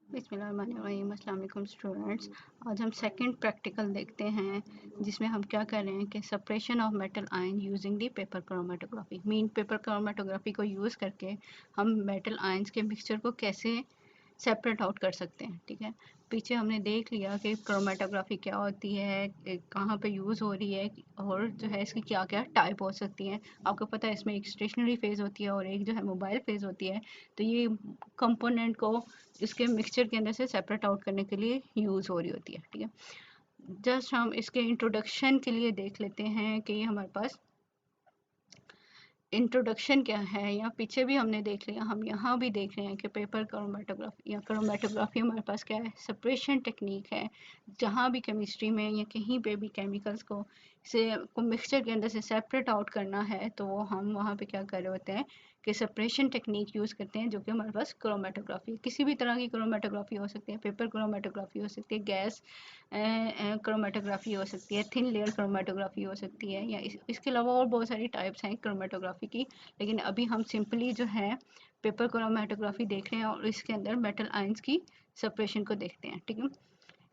बिस्मिल्लाहिर्रहमानिर्रहीम। अस्सलाम वालेकुम स्टूडेंट्स। आज हम सेकंड प्रैक्टिकल देखते हैं जिसमें हम क्या कर रहे हैं कि separation of metal ion using the paper chromatography. Mean paper chromatography को यूज़ करके हम मेटल आयंस के मिक्सचर को कैसे सेपरेट आउट कर सकते हैं। ठीक है, पीछे हमने देख लिया कि क्रोमेटोग्राफी क्या होती है, कहाँ पे यूज़ हो रही है और जो है इसकी क्या क्या टाइप हो सकती हैं। आपको पता है इसमें एक स्टेशनरी फेज़ होती है और एक जो है मोबाइल फेज़ होती है। तो ये कंपोनेंट को इसके मिक्सचर के अंदर से सेपरेट आउट करने के लिए यूज़ हो रही होती है। ठीक है, जस्ट हम इसके इंट्रोडक्शन के लिए देख लेते हैं कि हमारे पास इंट्रोडक्शन क्या है। या पीछे भी हमने देख लिया, हम यहाँ भी देख रहे हैं कि पेपर क्रोमेटोग्राफी या क्रोमेटोग्राफी हमारे पास क्या है, सेपरेशन टेक्निक है। जहाँ भी केमिस्ट्री में या कहीं पे भी केमिकल्स को मिक्सचर के अंदर से सेपरेट आउट करना है तो हम वहाँ पे क्या कर रहे होते हैं कि सेपरेशन टेक्निक यूज़ करते हैं, जो कि हमारे पास क्रोमेटोग्राफी। किसी भी तरह की क्रोमेटोग्राफी हो सकती है, पेपर क्रोमेटोग्राफी हो सकती है, गैस क्रोमेटोग्राफी हो सकती है, थिन लेयर क्रोमेटोग्राफी हो सकती है, या इसके अलावा और बहुत सारी टाइप्स हैं क्रोमेटोग्राफी की। लेकिन अभी हम सिंपली जो है पेपर क्रोमेटोग्राफी देख रहे हैं और इसके अंदर मेटल आयंस की सेपरेशन को देखते हैं। ठीक है,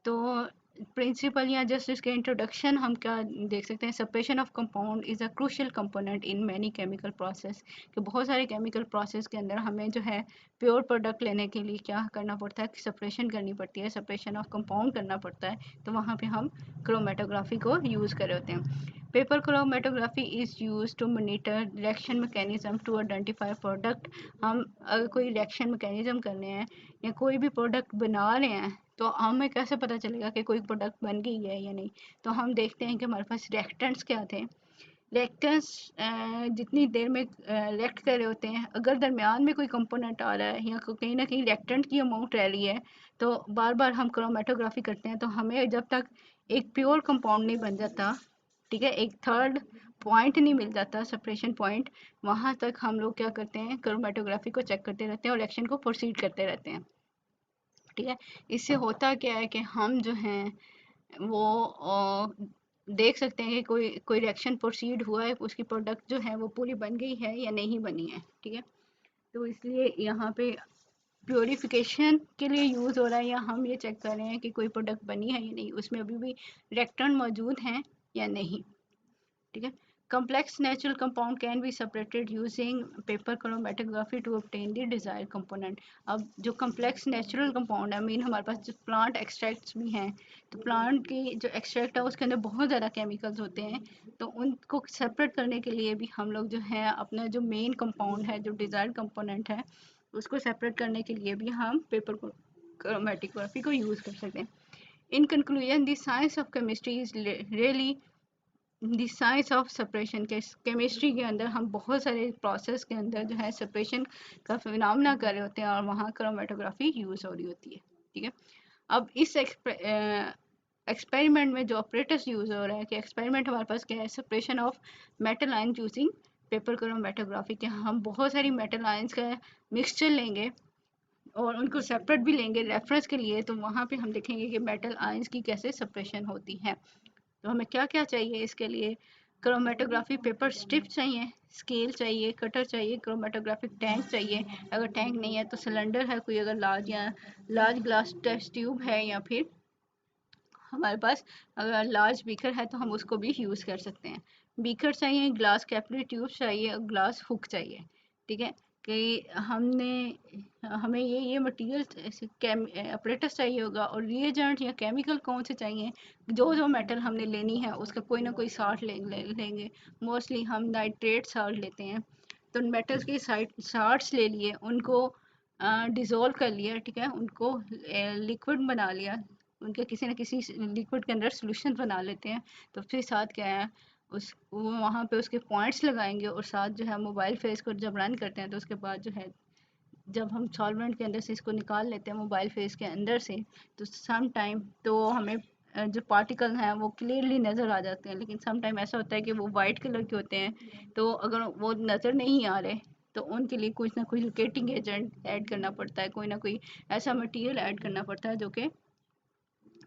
तो प्रिंसिपल या जस्ट इसके इंट्रोडक्शन हम क्या देख सकते हैं, separation of compound is a crucial component in many chemical process. कि बहुत सारे केमिकल प्रोसेस के अंदर हमें जो है प्योर प्रोडक्ट लेने के लिए क्या करना पड़ता है, सेपरेशन करनी पड़ती है, सेपरेशन ऑफ कंपाउंड करना पड़ता है। तो वहाँ पे हम क्रोमेटोग्राफी को यूज़ कर रहे होते हैं। Paper chromatography is use to monitor reaction mechanism to identify product. हम अगर कोई रिएक्शन मैकेनिज्म करने हैं या कोई भी प्रोडक्ट बना रहे हैं तो हमें कैसे पता चलेगा कि कोई प्रोडक्ट बन गई है या नहीं। तो हम देखते हैं कि हमारे पास रिएक्टेंट्स क्या थे। रिएक्टेंट्स जितनी देर में रिएक्ट कर रहे होते हैं, अगर दरमियान में कोई कंपोनेंट आ रहा है या कहीं ना कहीं रिएक्टेंट की अमाउंट रह रही है तो बार बार हम क्रोमेटोग्राफी करते हैं। तो हमें जब तक एक प्योर कंपाउंड नहीं बन जाता, ठीक है, एक थर्ड पॉइंट नहीं मिल जाता, सेपरेशन पॉइंट, वहाँ तक हम लोग क्या करते हैं, क्रोमेटोग्राफी को चेक करते रहते हैं और रिएक्शन को प्रोसीड करते रहते हैं। ठीक है, इससे होता क्या है कि हम जो हैं वो देख सकते हैं कि कोई रिएक्शन प्रोसीड हुआ है, उसकी प्रोडक्ट जो है वो पूरी बन गई है या नहीं बनी है। ठीक है, तो इसलिए यहाँ पे प्योरीफिकेशन के लिए यूज़ हो रहा है, या हम ये चेक कर रहे हैं कि कोई प्रोडक्ट बनी है या नहीं, उसमें अभी भी रिएक्टेंट मौजूद हैं या नहीं। ठीक है, complex natural compound can be separated using paper chromatography to obtain the desired component। अब जो complex natural compound है, मीन हमारे पास जो plant extracts भी हैं, तो plant की जो extract है उसके अंदर बहुत ज़्यादा chemicals होते हैं। तो उनको separate करने के लिए भी हम लोग जो है अपना जो main compound है, जो desired component है, उसको separate करने के लिए भी हम paper chromatography को use कर सकते हैं। In conclusion, the science of chemistry is really the science of separation. के केमिस्ट्री के अंदर हम बहुत सारे प्रोसेस के अंदर जो है सेपरेशन का फिनोमेना कर रहे होते हैं और वहाँ क्रोमेटोग्राफी यूज़ हो रही होती है। ठीक है, अब इस एक्सपेरिमेंट में जो ऑपरेटर्स यूज़ हो रहा है, कि एक्सपेरिमेंट हमारे पास क्या है, separation of metal ion using paper chromatography. के हम बहुत सारी मेटल आयंस का मिक्सचर लेंगे और उनको सेपरेट भी लेंगे रेफरेंस के लिए। तो वहाँ पे हम देखेंगे कि मेटल आयंस की कैसे सेपरेशन होती है। तो हमें क्या क्या चाहिए इसके लिए, क्रोमेटोग्राफी पेपर स्ट्रिप चाहिए, स्केल चाहिए, कटर चाहिए, क्रोमेटोग्राफिक टैंक चाहिए। अगर टैंक नहीं है तो सिलेंडर है कोई, अगर लार्ज या लार्ज ग्लास टेस्ट ट्यूब है, या फिर हमारे पास अगर लार्ज बीकर है तो हम उसको भी यूज़ कर सकते हैं। बीकर चाहिए, ग्लास कैपिलरी ट्यूब चाहिए और ग्लास हुक चाहिए। ठीक है, कि हमें ये मटेरियल अपरेटस चाहिए होगा और रिएजेंट या केमिकल कौन से चाहिए। जो मेटल हमने लेनी है उसका कोई ना कोई साल्ट लेंगे। मोस्टली हम नाइट्रेट साल्ट लेते हैं। तो मेटल्स के साल्ट्स ले लिए, उनको डिज़ोल्व कर लिया, ठीक है, उनको लिक्विड बना लिया, उनके किसी न किसी लिक्विड के अंदर सॉल्यूशन बना लेते हैं। तो फिर साथ क्या है, उस वो वहाँ पे उसके पॉइंट्स लगाएंगे और साथ जो है मोबाइल फेस को जब रन करते हैं तो उसके बाद जो है जब हम सॉल्वेंट के अंदर से इसको निकाल लेते हैं मोबाइल फेस के अंदर से, तो सम टाइम तो हमें जो पार्टिकल हैं वो क्लियरली नज़र आ जाते हैं। लेकिन सम टाइम ऐसा होता है कि वो वाइट कलर के होते हैं, तो अगर वो नज़र नहीं आ रहे तो उनके लिए कुछ ना कुछ लोकेटिंग एजेंट ऐड करना पड़ता है, कोई ना कोई ऐसा मटेरियल ऐड करना पड़ता है जो कि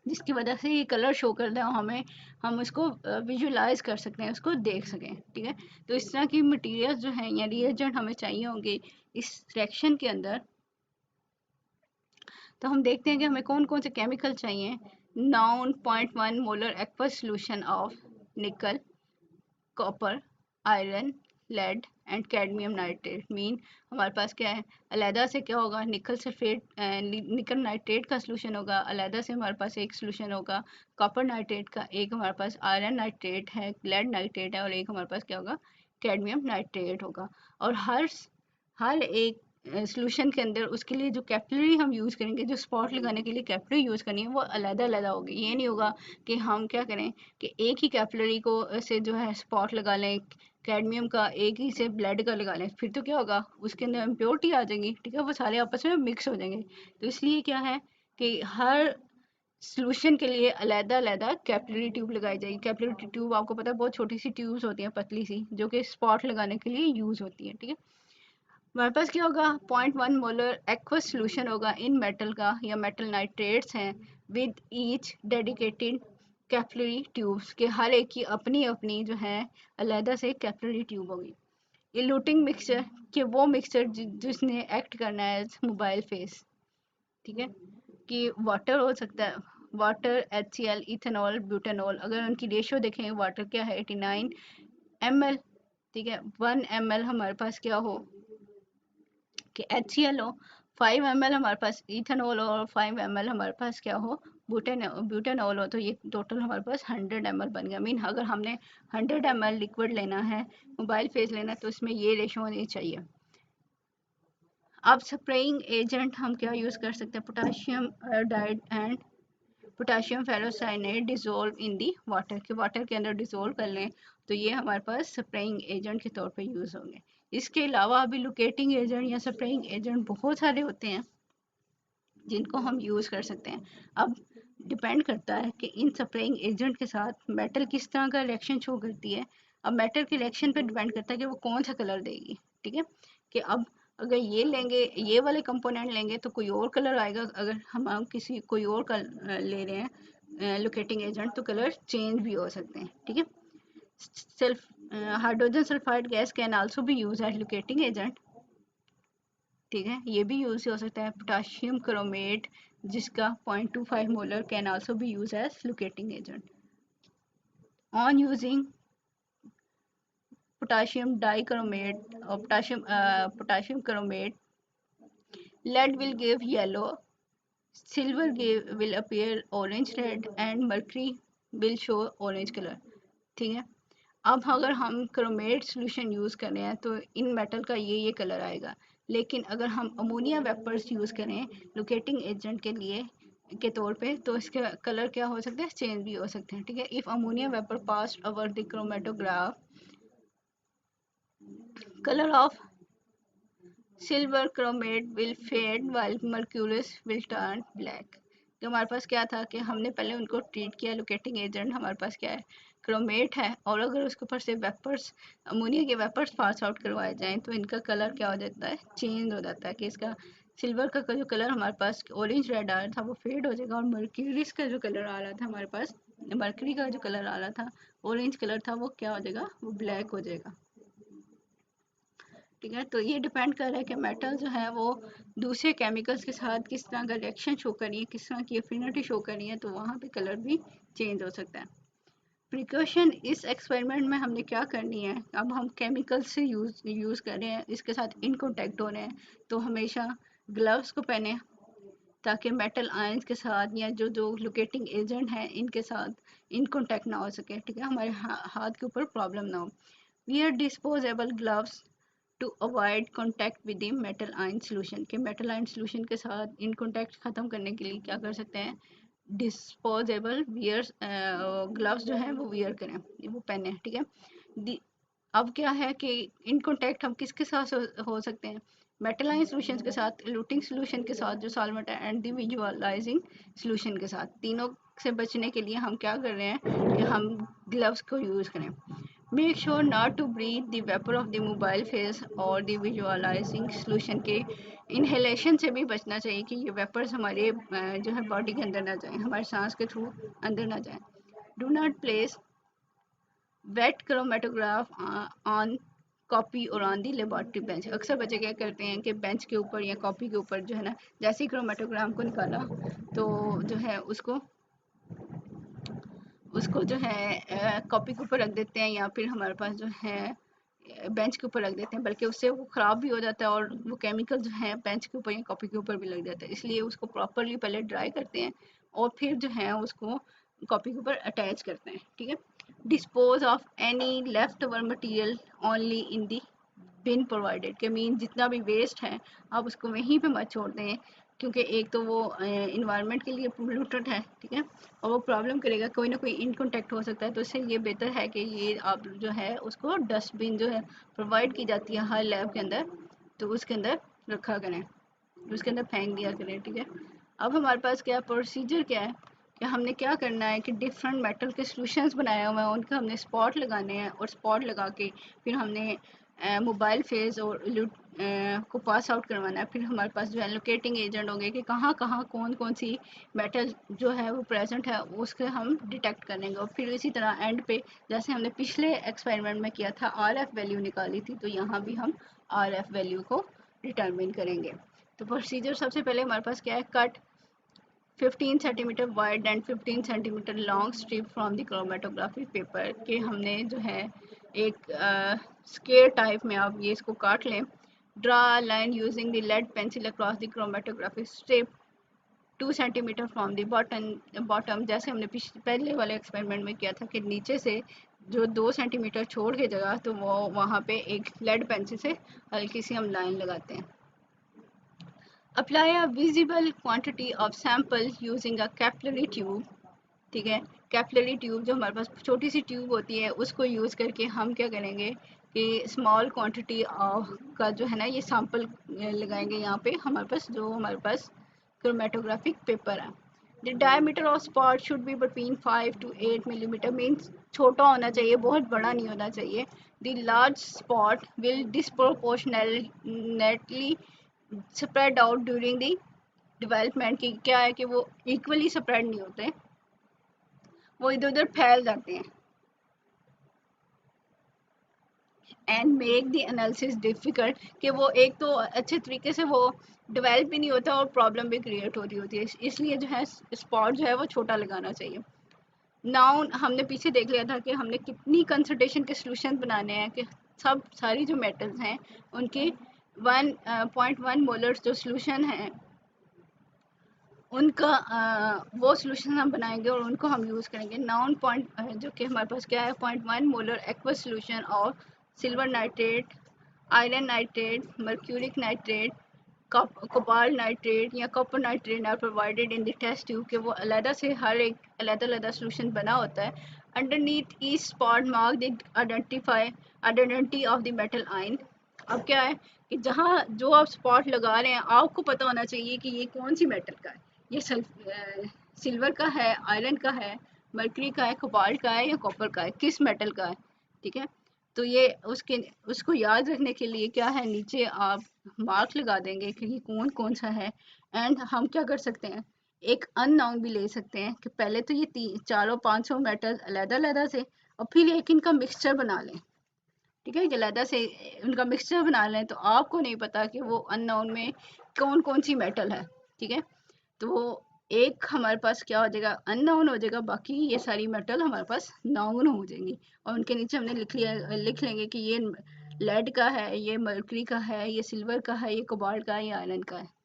जिसकी वजह से ये कलर शो कर रहा है, हम उसको विजुलाइज कर सकते हैं, उसको देख सकें। ठीक है, तो इस तरह की मटेरियल्स जो हैं या रिएजेंट हमें चाहिए होंगे इस रिएक्शन के अंदर। तो हम देखते हैं कि हमें कौन कौन से केमिकल चाहिए। Known 0.1 molar aqueous solution of nickel, copper, iron, lead and cadmium nitrate. Mean हमारे पास क्या है, अलहदा से क्या होगा, निकल सल्फेट, निकल नाइट्रेट का सोल्यूशन होगा, अलहदा से हमारे पास एक सोल्यूशन होगा कॉपर नाइट्रेट का, एक हमारे पास आयरन नाइट्रेट है, लेड नाइट्रेट है, और एक हमारे पास क्या होगा, कैडमियम नाइट्रेट होगा। और हर एक सोल्यूशन के अंदर उसके लिए जो कैपिलरी हम यूज़ करेंगे, जो स्पॉट लगाने के लिए कैपिलरी यूज़ करनी है, वो अलग-अलग होगी। ये नहीं होगा कि हम क्या करें कि एक ही कैपिलरी को से जो है स्पॉट लगा लें, कैडमियम का एक ही से ब्लेड का लगा लें, फिर तो क्या होगा, उसके अंदर इम्प्योरिटी आ जाएंगी, ठीक है, वो सारे आपस में मिक्स हो जाएंगे। तो इसलिए क्या है कि हर सॉल्यूशन के लिए अलग-अलग कैपिलरी ट्यूब लगाई जाएगी। कैपिलरी ट्यूब आपको पता है बहुत छोटी सी ट्यूब्स होती हैं, पतली सी, जो कि स्पॉट लगाने के लिए यूज़ होती है, ठीक है। हमारे पास क्या होगा, 0.1 मोलर एक्वस सॉल्यूशन होगा इन मेटल का, या मेटल नाइट्रेट्स हैं, with each dedicated capillary tubes के, हर एक की अपनी अपनी जो है अलहदा से कैपिलरी ट्यूब होगी। इल्यूटिंग मिक्सचर कि वो मिक्सचर जिसने एक्ट करना है एज मोबाइल फेस, ठीक है, कि वाटर हो सकता है, वाटर, HCl, इथेनॉल, ब्यूटेनॉल। अगर उनकी रेशियो देखें, वाटर क्या है 89 ml, ठीक है, 1 ml हमारे पास क्या हो कि HCl हो, 5 ml हमारे पास इथेनॉल हो, और 5 ml हमारे पास क्या हो, ब्यूटेनॉल हो, तो ये टोटल हमारे पास 100 ml बन गया। मीन अगर हमने 100 ml लिक्विड लेना है, मोबाइल फेस लेना है, तो इसमें ये रेशो होनी चाहिए। अब स्प्रेइंग एजेंट हम क्या यूज़ कर सकते हैं, potassium iodide and potassium ferrocyanide dissolve in the water, के वाटर के अंदर डिजोल्व कर लें, तो ये हमारे पास स्प्रेइंग एजेंट के तौर पे यूज़ होंगे। इसके अलावा अभी लोकेटिंग एजेंट या स्प्रेइंग एजेंट बहुत सारे होते हैं जिनको हम यूज़ कर सकते हैं। अब डिपेंड करता है कि इन स्प्रेइंग एजेंट के साथ मेटल किस तरह का रिएक्शन शो करती है। अब मेटल के रिएक्शन पे डिपेंड करता है कि वो कौन सा कलर देगी, ठीक है, कि अब अगर ये लेंगे, ये वाले कंपोनेंट लेंगे तो कोई और कलर आएगा, अगर हम किसी कोई और कलर ले रहे हैं लोकेटिंग एजेंट, तो कलर चेंज भी हो सकते हैं, ठीक है। Self hydrogen sulphide gas can also be use as locating agent, ठीक है, ये भी यूज़ हो सकता है। पोटाशियम क्रोमेट जिसका 0.25 molar can also be use as locating agent. On using potassium dichromate और potassium chromate, lead will give yellow, will appear orange red, and mercury will show orange color, ठीक है। अब अगर हम क्रोमेट सोल्यूशन यूज़ कर रहे हैं तो इन मेटल का ये कलर आएगा, लेकिन अगर हम अमोनिया वेपर्स यूज़ करें लोकेटिंग एजेंट के लिए के तौर पे, तो इसके कलर क्या हो सकते हैं, चेंज भी हो सकते हैं, ठीक है। If ammonia vapour pass over the chromatograph, colour of silver chromate will fade while mercurous will turn black. तो हमारे पास क्या था कि हमने पहले उनको ट्रीट किया, लोकेटिंग एजेंट हमारे पास क्या है, क्रोमेट है, और अगर उसके ऊपर से वेपर्स, अमोनिया के वेपर्स पास आउट करवाए जाएं, तो इनका कलर क्या हो जाता है, चेंज हो जाता है, कि इसका सिल्वर का जो कलर हमारे पास ऑरेंज रेड आ रहा था वो फेड हो जाएगा, और मर्क्यूरियस का जो कलर आ रहा था हमारे पास, मर्करी का जो कलर आ रहा था, ऑरेंज कलर था, वो क्या हो जाएगा, वो ब्लैक हो जाएगा, ठीक है। तो ये डिपेंड कर रहा है कि मेटल जो है वो दूसरे केमिकल्स के साथ किस तरह का रिएक्शन शो कर रही है, किस तरह की एफिनिटी शो कर रही है, तो वहाँ पे कलर भी चेंज हो सकता है। प्रिकॉशन इस एक्सपेरिमेंट में हमने क्या करनी है, अब हम केमिकल से यूज़ कर रहे हैं, इसके साथ इन कॉन्टैक्ट हो रहे हैं, तो हमेशा ग्लव्स को पहने, ताकि मेटल आयंस के साथ या जो जो लोकेटिंग एजेंट है इनके साथ इन कॉन्टैक्ट ना हो सके, ठीक है, हमारे हाथ के ऊपर प्रॉब्लम ना हो। Wear disposable gloves to avoid contact with the metal ion solution, के मेटल आयन सोल्यूशन के साथ इन कॉन्टैक्ट ख़त्म करने के लिए क्या कर सकते हैं, डिस्पोजेबल वियर्स ग्लव्स जो हैं वो वियर करें, वो पहने, ठीक है। अब क्या है कि इन कॉन्टैक्ट हम किसके साथ हो सकते हैं, मेटल आयन सॉल्यूशंस के साथ, लूटिंग सॉल्यूशन के साथ जो सॉल्वेंट है, एंड द विजुअलाइजिंग सॉल्यूशन के साथ। तीनों से बचने के लिए हम क्या कर रहे हैं कि हम ग्लव्स को यूज़ करें। Make sure not to breathe the vapour of the mobile phase और द विजुअलाइजिंग सॉल्यूशन के इनहेलेशन से भी बचना चाहिए, कि ये वेपर्स हमारे जो है बॉडी के अंदर ना जाए, हमारे सांस के थ्रू अंदर ना जाए। Do not place wet chromatograph on copy और ऑन दी लेबोरेटरी बेंच। अक्सर बच्चे क्या करते हैं कि बेंच के ऊपर या कॉपी के ऊपर जो है ना, जैसे ही क्रोमेटोग्राम को निकाला तो जो है उसको जो है कॉपी के ऊपर रख देते हैं, या फिर हमारे पास जो है बेंच के ऊपर रख देते हैं, बल्कि उससे वो ख़राब भी हो जाता है और वो केमिकल जो है बेंच के ऊपर या कॉपी के ऊपर भी लग जाता है। इसलिए उसको प्रॉपरली पहले ड्राई करते हैं और फिर जो है उसको कॉपी के ऊपर अटैच करते हैं, ठीक है। Dispose of any left over material only in the been provided, के मीन जितना भी वेस्ट है आप उसको वहीं पे मत छोड़ दें, क्योंकि एक तो वो इन्वायरमेंट के लिए पोल्यूटेड है, ठीक है, और वो प्रॉब्लम करेगा, कोई ना कोई इन कॉन्टेक्ट हो सकता है। तो इससे ये बेहतर है कि ये आप जो है उसको डस्टबिन जो है प्रोवाइड की जाती है हर लैब के अंदर, तो उसके अंदर रखा करें, उसके अंदर फेंक दिया करें, ठीक है। अब हमारे पास क्या प्रोसीजर क्या है कि हमने क्या करना है कि डिफरेंट मेटल के सॉल्यूशंस बनाए हुए हैं, उनका हमने स्पॉट लगाने हैं, और स्पॉट लगा के फिर हमने मोबाइल फेज और को पास आउट करवाना है। फिर हमारे पास जो है लोकेटिंग एजेंट होंगे कि कहाँ कहाँ कौन कौन सी मेटल जो है वो प्रेजेंट है, उसके हम डिटेक्ट करेंगे। और फिर इसी तरह एंड पे जैसे हमने पिछले एक्सपेरिमेंट में किया था RF वैल्यू निकाली थी, तो यहाँ भी हम RF वैल्यू को डिटरमिन करेंगे। तो प्रोसीजर सबसे पहले हमारे पास क्या है, cut 15 centimetre wide and 15 centimetre long strip from the chromatography paper के हमने जो है एक स्केयर टाइप में आप ये इसको काट लें। Draw line using the lead pencil across the chromatography strip 2 centimetre from the bottom, जैसे हमने पहले वाले एक्सपेरिमेंट में किया था कि नीचे से जो 2 सेंटीमीटर छोड़ के जगह, तो वो वहाँ पे एक लेड पेंसिल से हल्की सी हम लाइन लगाते हैं। Apply a visible quantity of sample using a capillary tube, ठीक है। कैपिलरी ट्यूब जो हमारे पास छोटी सी ट्यूब होती है उसको यूज़ करके हम क्या करेंगे कि स्मॉल क्वांटिटी का जो है ना ये सैंपल लगाएंगे यहाँ पे हमारे पास, जो हमारे पास क्रोमेटोग्राफिक पेपर है। The diameter of spot should be between 5 to 8 millimetre, means छोटा होना चाहिए, बहुत बड़ा नहीं होना चाहिए। The large spot will disproportionately spread out during the development, की क्या है कि वो इक्वली स्प्रेड नहीं होते, वो इधर उधर फैल जाते हैं। And make the analysis difficult, कि वो एक तो अच्छे तरीके से वो डेवलप भी नहीं होता और प्रॉब्लम भी क्रिएट हो रही होती है, इसलिए जो है स्पॉट जो है वो छोटा लगाना चाहिए। नाउ हमने पीछे देख लिया था कि हमने कितनी कंसंट्रेशन के सॉल्यूशन बनाने हैं, कि सब सारी जो मेटल्स हैं उनके 1.1 मोलर जो सॉल्यूशन है उनका वो सॉल्यूशन हम बनाएंगे और उनको हम यूज़ करेंगे। नाउन पॉइंट जो कि हमारे पास क्या है 0.1 molar aqueous solution of silver nitrate, iron nitrate, mercuric nitrate, cobalt nitrate या copper nitrate are provided in the test tube, के वो अलहदा से हर एक अलग सॉल्यूशन बना होता है। Underneath each spot mark the identity of the metal ion. अब क्या है कि जहाँ जो आप स्पॉट लगा रहे हैं आपको पता होना चाहिए कि ये कौन सी मेटल का है, ये सिल्वर का है, आयरन का है, मर्करी का है, कोबाल्ट का है या कॉपर का है, किस मेटल का है, ठीक है। तो ये उसको याद रखने के लिए क्या है, नीचे आप मार्क लगा देंगे कि ये कौन कौन सा है। एंड हम क्या कर सकते हैं, एक अननोन भी ले सकते हैं कि पहले तो ये चारों 500 मेटल अलग से, और फिर एक इनका मिक्सचर बना लें, ठीक है, अलहदा से उनका मिक्सचर बना लें, तो आपको नहीं पता कि वो अननोन में कौन कौन सी मेटल है, ठीक है। तो एक हमारे पास क्या हो जाएगा, अननोन हो जाएगा, बाकी ये सारी मेटल हमारे पास नोन हो जाएंगी। और उनके नीचे हमने लिख लेंगे कि ये लेड का है, ये मर्करी का है, ये सिल्वर का है, ये कोबाल्ट का है, ये आयरन का है।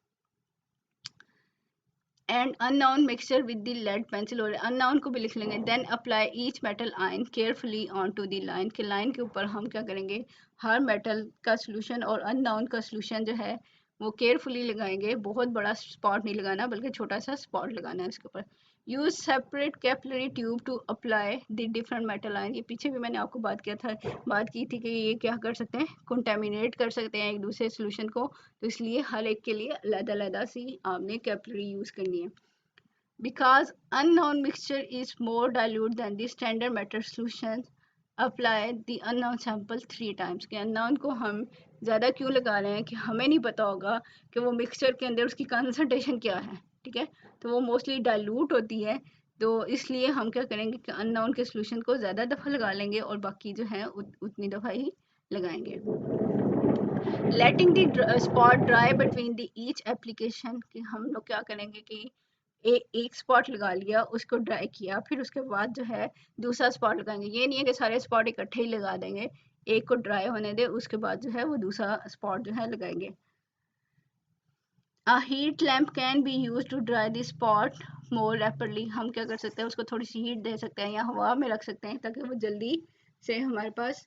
And unknown mixture with the lead pencil, और अननोन को भी लिख लेंगे। Then apply each metal ion carefully on to the line, के लाइन के ऊपर हम क्या करेंगे, हर मेटल का सोल्यूशन और अननोन का सोल्यूशन जो है वो केयरफुली लगाएंगे, बहुत बड़ा स्पॉट नहीं लगाना बल्कि छोटा सा स्पॉट लगाना है इसके ऊपर। Use separate capillary tube to apply the different metal ion, ये पीछे भी मैंने आपको बात की थी कि ये क्या कर सकते हैं, कंटेमिनेट कर सकते हैं एक दूसरे सोल्यूशन को, तो इसलिए हर एक के लिए अलग सी आपने कैपिलरी यूज़ करनी है। Because unknown mixture is more dilute than the standard metal solution, apply the unknown sample 3 times, कि unknown को हम ज़्यादा क्यों लगा रहे हैं कि हमें नहीं पता होगा कि वो मिक्सचर के अंदर उसकी कंसंट्रेशन क्या है, ठीक है, तो वो मोस्टली डाइल्यूट होती है, तो इसलिए हम क्या करेंगे कि अननोन के सोल्यूशन को ज़्यादा दफ़ा लगा लेंगे और बाकी जो है उतनी दफ़ा ही लगाएंगे। Letting the spot dry between the each application, कि हम लोग क्या करेंगे कि एक स्पॉट लगा लिया, उसको ड्राई किया, फिर उसके बाद जो है दूसरा स्पॉट लगाएंगे। ये नहीं है कि सारे स्पॉट इकट्ठे ही लगा देंगे, एक को ड्राई होने दे, उसके बाद जो है वो दूसरा स्पॉट जो है लगाएंगे। A heat lamp can be used to dry the spot more rapidly। हम क्या कर सकते हैं, उसको थोड़ी सी हीट दे सकते हैं या हवा में रख सकते हैं ताकि वो जल्दी से हमारे पास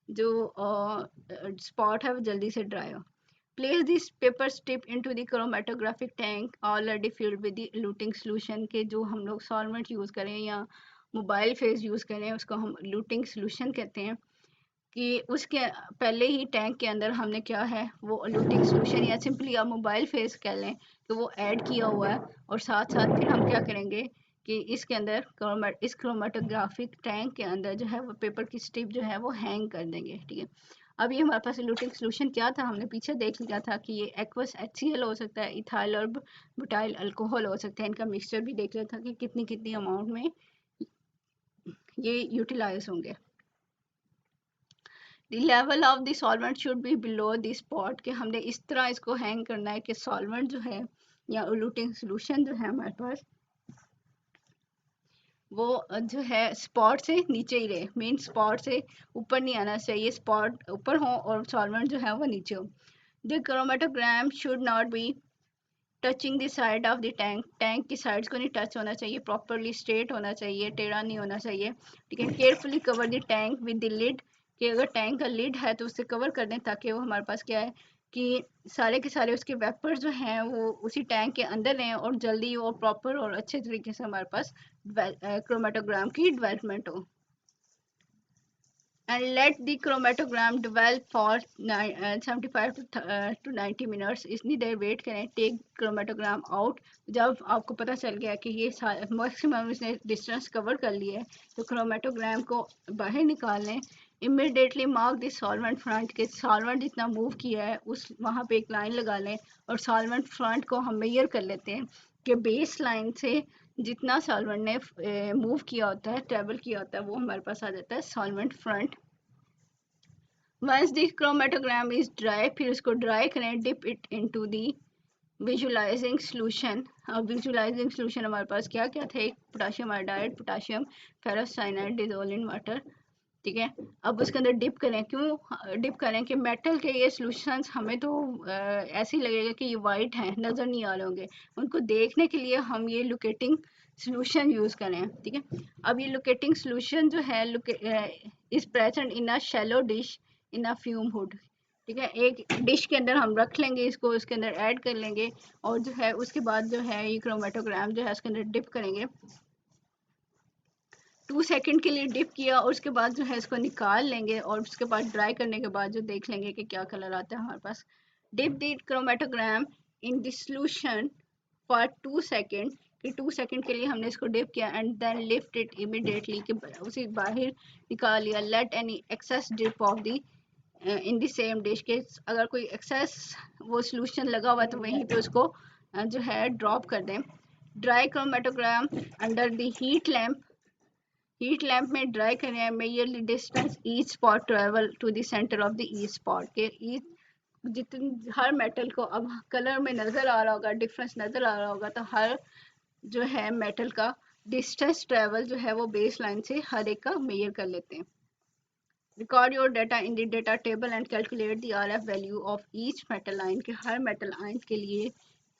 जो स्पॉट है वो जल्दी से ड्राई हो। Place this paper strip into the chromatographic tank already filled with the eluting solution, के जो हम लोग सॉल्वेंट यूज़ करें या मोबाइल फेस यूज़ करें उसको हम eluting solution कहते हैं, कि उसके पहले ही टैंक के अंदर हमने क्या है वो eluting solution या सिंपली आप मोबाइल फेस कह लें तो वो ऐड किया हुआ है। और साथ साथ फिर हम क्या करेंगे कि इसके अंदर इस क्रोमेटोग्राफिक टैंक के अंदर जो है वो पेपर की स्ट्रिप जो है वो हैंग कर देंगे। ठीक है, अब ये हमारे पास eluting solution क्या था, हमने पीछे देख लिया था कि ये एक्वस HCl हो सकता है, इथाइल और बुटाइल अल्कोहल हो सकता है। इनका मिक्सचर भी देख लिया था कि कितनी कितनी अमाउंट में ये यूटिलाइज होंगे। The level of the solvent should be below the spot, कि हमने इस तरह इसको हैंग करना है कि सॉल्वेंट जो है या eluting solution जो है हमारे पास वो जो है स्पॉट से नीचे ही रहे, मेन स्पॉट से ऊपर नहीं आना चाहिए, स्पॉट ऊपर हो और सॉल्वेंट जो है वो नीचे हो। The chromatogram should not be touching the side of the tank, tank की साइड्स को नहीं टच होना चाहिए, प्रॉपरली स्ट्रेट होना चाहिए, टेढ़ा नहीं होना चाहिए। ठीक है, carefully cover the tank with the lid, कि अगर टैंक का लिड है तो उससे कवर कर दें ताकि वो हमारे पास क्या है कि सारे के सारे उसके वेपर्स जो हैं वो उसी टैंक के अंदर रहें और जल्दी और प्रॉपर और अच्छे तरीके से हमारे पास क्रोमेटोग्राम की डेवलपमेंट हो। And let the chromatogram develop for 75 to 90 minutes। इतनी देर वेट करें, टेक क्रोमेटोग्राम आउट। जब आपको पता चल गया कि ये मैक्सिमम इसने डिस्टेंस कवर कर लिया है तो क्रोमेटोग्राम को बाहर निकाल लें। Immediately mark the solvent front, के सॉल्वेंट जितना मूव किया है उस वहाँ पे एक लाइन लगा लें और सॉल्वेंट फ्रंट को हम मेजर कर लेते हैं कि बेस लाइन से जितना सॉल्वेंट ने मूव किया होता है, ट्रेवल किया होता है, वो हमारे पास आ जाता है solvent front. Once the chromatogram is dry, फिर उसको ड्राई करें, dip it into the visualising solution. अब विजुलाइजिंग सोल्यूशन हमारे पास क्या क्या थे, potassium iodide, potassium ferrous cyanide dissolve in water. ठीक है, अब उसके अंदर डिप करें, क्यों डिप करें कि मेटल के ये सॉल्यूशंस हमें तो ऐसे ही लगेगा कि ये वाइट हैं, नज़र नहीं आ रहे होंगे, उनको देखने के लिए हम ये लुकेटिंग सॉल्यूशन यूज़ करें। ठीक है, अब ये लुकेटिंग सॉल्यूशन जो है is present in a shallow dish in a fume hood. ठीक है, एक डिश के अंदर हम रख लेंगे इसको, उसके अंदर ऐड कर लेंगे और जो है उसके बाद जो है ये क्रोमेटोग्राम जो है उसके अंदर डिप करेंगे। 2 सेकंड के लिए डिप किया और उसके बाद जो है इसको निकाल लेंगे और उसके बाद ड्राई करने के बाद जो देख लेंगे कि क्या कलर आता है हमारे पास। Dip the chromatogram in the solution for 2 second, कि 2 सेकंड के लिए हमने इसको डिप किया and then lift it immediately, कि उसे बाहर निकाल लिया। Let any excess drip of the in the same dish, के अगर कोई एक्सेस वो सॉल्यूशन लगा हुआ तो वहीं पे उसको जो है ड्रॉप कर दें। Dry chromatogram under the heat lamp में ड्राई करें, measure the distance each spot travel to the centre of the each spot, के ईच जितनी हर मेटल को अब कलर में नज़र आ रहा होगा, डिफरेंस नज़र आ रहा होगा, तो हर जो है मेटल का डिस्टेंस ट्रेवल जो है वो बेस लाइन से हर एक का मेजर कर लेते हैं। Record your data in the data table and calculate the RF value of each metal ion, के हर मेटल आयन के लिए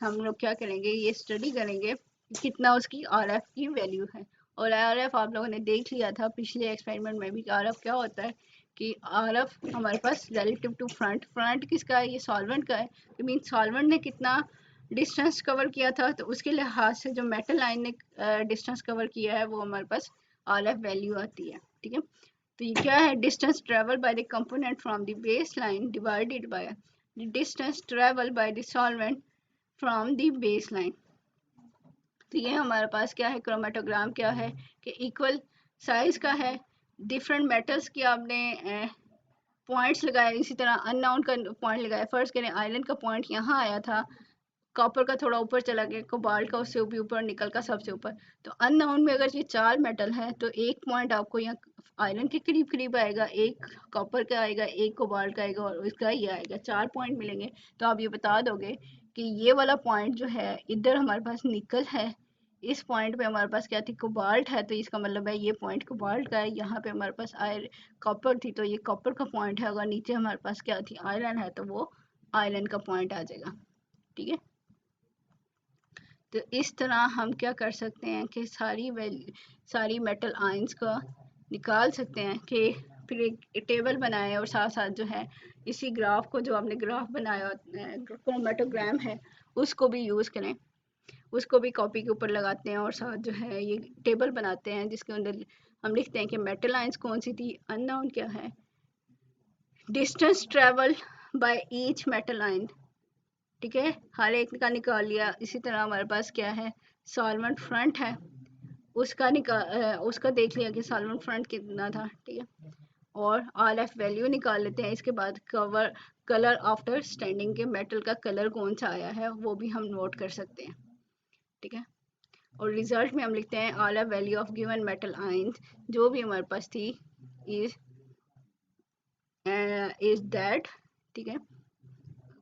हम लोग क्या करेंगे, ये स्टडी करेंगे कितना उसकी RF की वैल्यू है। और RF आप लोगों ने देख लिया था पिछले एक्सपेरिमेंट में भी कि RF क्या होता है, कि RF हमारे पास रिलेटिव टू फ्रंट, फ्रंट किसका है, ये सॉल्वेंट का है, तो मीन सॉल्वेंट ने कितना डिस्टेंस कवर किया था तो उसके लिहाज से जो मेटल आयन ने डिस्टेंस कवर किया है वो हमारे पास RF वैल्यू आती है। ठीक है, तो ये क्या है, distance travel by the component from the base line divided by the distance travel by the solvent from the base line. तो ये हमारे पास क्या है, क्रोमेटोग्राम क्या है कि इक्वल साइज का है, डिफरेंट मेटल्स की आपने पॉइंट्स लगाए, इसी तरह अननाउन का पॉइंट लगाया। फर्स्ट करें आयरन का पॉइंट यहाँ आया था कॉपर का थोड़ा ऊपर चला गया, कोबाल्ट का उससे भी ऊपर, निकल का सबसे ऊपर। तो अननोन में अगर ये 4 मेटल है तो एक पॉइंट आपको यहाँ आयरन के करीब करीब आएगा, एक कॉपर का आएगा, एक कोबाल्ट का आएगा और इसका ये आएगा, 4 पॉइंट मिलेंगे। तो आप ये बता दोगे कि ये वाला पॉइंट जो है इधर हमारे पास निकल है, इस पॉइंट पे हमारे पास क्या थी, कोबाल्ट है, तो इसका मतलब है ये पॉइंट कोबाल्ट का है। यहाँ पे हमारे पास कॉपर थी तो ये कॉपर का पॉइंट है। अगर नीचे हमारे पास क्या थी, आयरन है, तो वो आयरन का पॉइंट आ जाएगा। ठीक है, तो इस तरह हम क्या कर सकते हैं कि सारी मेटल आयंस का निकाल सकते हैं, कि फिर एक टेबल बनाए और साथ साथ जो है इसी ग्राफ को, जो आपने ग्राफ बनाया क्रोमेटोग्राम है, उसको भी यूज़ करें, उसको भी कॉपी के ऊपर लगाते हैं और साथ जो है ये टेबल बनाते हैं जिसके अंदर हम लिखते हैं कि मेटल आयंस कौन सी थी, अननोन क्या है, distance travel by each metal ion. ठीक है, हर एक का निकाल लिया। इसी तरह हमारे पास क्या है, सॉल्वेंट फ्रंट है, उसका देख लिया कि सॉल्वेंट फ्रंट कितना था। ठीक है, और आर एफ वैल्यू निकाल लेते हैं। इसके बाद कलर आफ्टर स्टैंडिंग के मेटल का कलर कौन सा आया है वो भी हम नोट कर सकते हैं। ठीक है, और रिजल्ट में हम लिखते हैं R F value of given metal ions, जो भी हमारे पास थी इज दैट। ठीक है,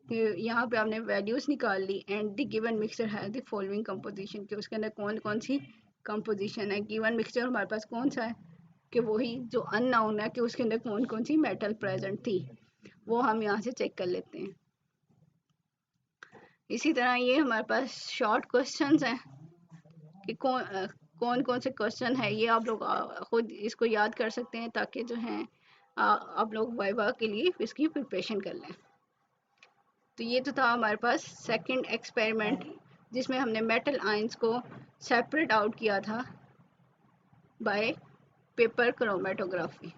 यहाँ पे आपने वैल्यूज निकाल ली, एंड द गिवन मिक्सचर है द फॉलोइंग कंपोजिशन, कि उसके अंदर कौन कौन सी कंपोजिशन है। गिवन मिक्सचर हमारे पास कौन सा है, कि वही जो अननोन है, कि उसके अंदर कौन कौन सी मेटल प्रेजेंट थी, वो हम यहाँ से चेक कर लेते हैं। इसी तरह ये हमारे पास शॉर्ट क्वेश्चंस हैं कि कौन कौन से क्वेश्चन है, ये आप लोग खुद इसको याद कर सकते हैं, ताकि जो है आप लोग वाइवा के लिए इसकी प्रिपरेशन कर लें। तो ये तो था हमारे पास सेकंड एक्सपेरिमेंट, जिसमें हमने मेटल आयंस को सेपरेट आउट किया था बाय पेपर क्रोमेटोग्राफी।